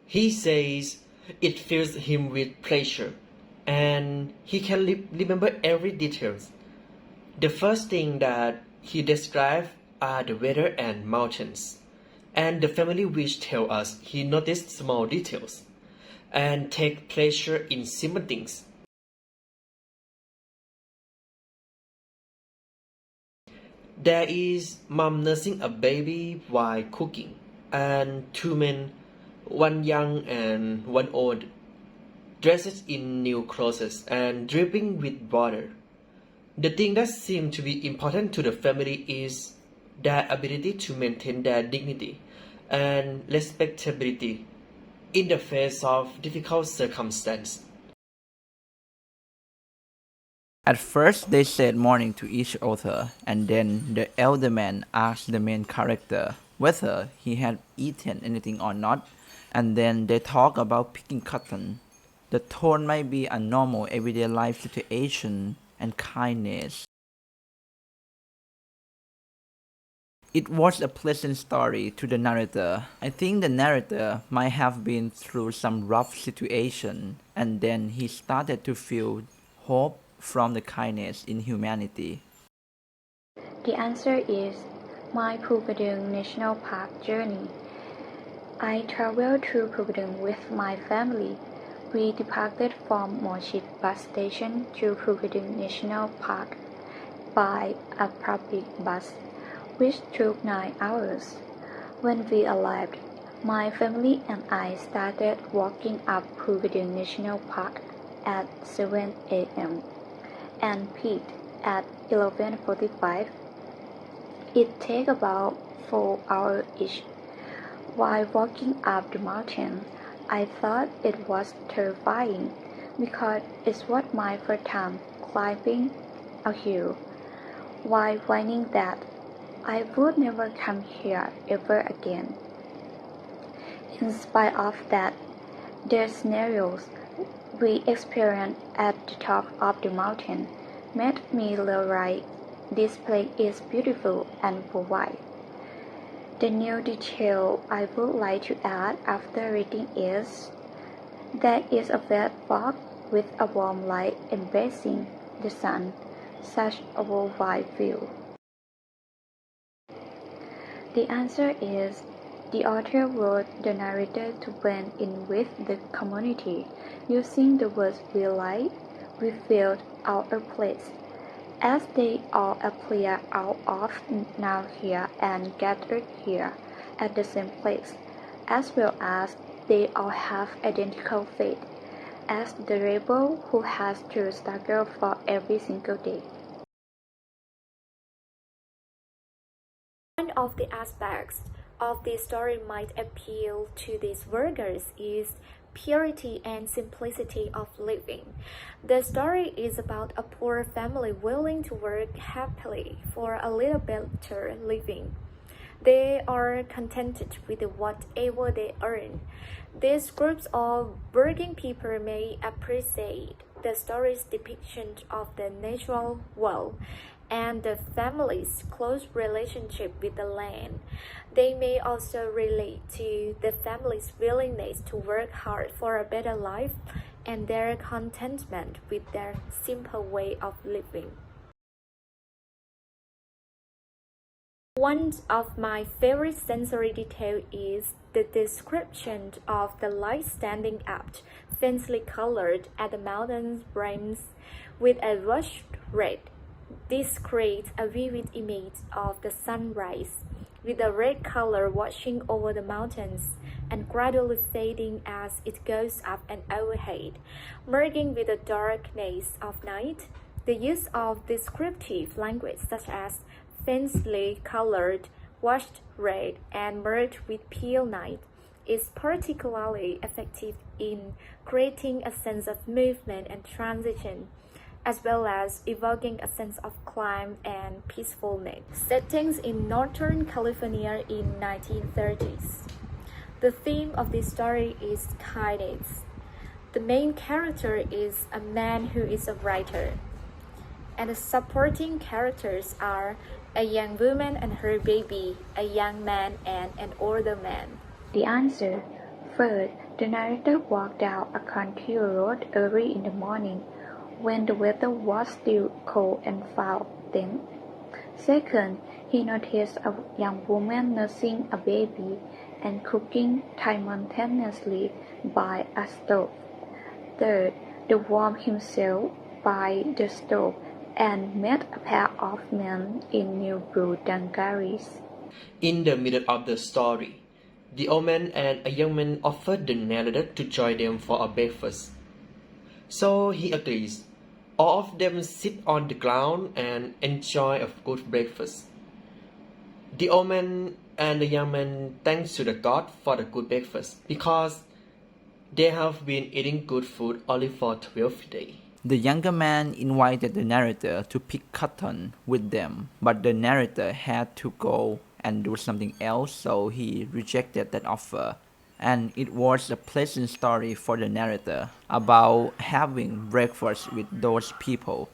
He says it fills him with pleasure, and he can remember every detail. The first thing that he described are the weather and mountains, and the family which tell us he noticed small details and take pleasure in simple things. There is mom nursing a baby while cooking, and two men, one young and one old, dressed in new clothes and dripping with water. The thing that seems to be important to the family is their ability to maintain their dignity and respectability in the face of difficult circumstances. At first, they said morning to each other, and then the elder man asked the main character whether he had eaten anything or not, and then they talked about picking cotton. The tone might be a normal everyday life situation and kindness. It was a pleasant story to the narrator. I think the narrator might have been through some rough situation, and then he started to feel hope from the kindness in humanity. The answer is my Phugadung National Park journey. I traveled through Phugadung with my family. We departed from Mochit bus station to Phugadung National Park by a public bus, which took 9 hours. When we arrived, my family and I started walking up Phugadung National Park at 7 a.m. and peaked at 11:45. It takes about 4 hours each. While walking up the mountain, I thought it was terrifying because it was my first time climbing a hill. While whining that I would never come here ever again. In spite of that, the scenarios we experienced at the top of the mountain made me realize this place is beautiful and wide. The new detail I would like to add after reading is there is a wet fog with a warm light embracing the sun, such a worldwide view. The answer is the author wrote the narrator to blend in with the community. Using the words we like, we feel out of place, as they all appear out of now here and gathered here at the same place, as well as they all have identical fate, as the rebel who has to struggle for every single day. One of the aspects of this story might appeal to these workers is purity and simplicity of living. The story is about a poor family willing to work happily for a little better living. They are contented with whatever they earn. These groups of working people may appreciate the story's depiction of the natural world and the family's close relationship with the land. They may also relate to the family's willingness to work hard for a better life and their contentment with their simple way of living. One of my favorite sensory details is the description of the light standing out, faintly colored at the mountain rims with a rushed red. This creates a vivid image of the sunrise, with the red color washing over the mountains and gradually fading as it goes up and overhead, merging with the darkness of night. The use of descriptive language such as faintly colored, washed red, and merged with pale night is particularly effective in creating a sense of movement and transition, as well as evoking a sense of calm and peacefulness. Settings in Northern California in 1930s. The theme of this story is kindness. The main character is a man who is a writer, and the supporting characters are a young woman and her baby, a young man and an older man. The answer, first, The narrator walked down a country road early in the morning, when the weather was still cold and foul. Then, second, he noticed a young woman nursing a baby and cooking simultaneously by a stove. Third, he warmed himself by the stove and met a pair of men in new blue dungarees. In the middle of the story, the old man and a young man offered the narrator to join them for a breakfast. So he agrees. All of them sit on the ground and enjoy a good breakfast. The old man and the young man thanks to the God for the good breakfast because they have been eating good food only for 12 days. The younger man invited the narrator to pick cotton with them, but the narrator had to go and do something else, so he rejected that offer. And it was a pleasant story for the narrator about having breakfast with those people.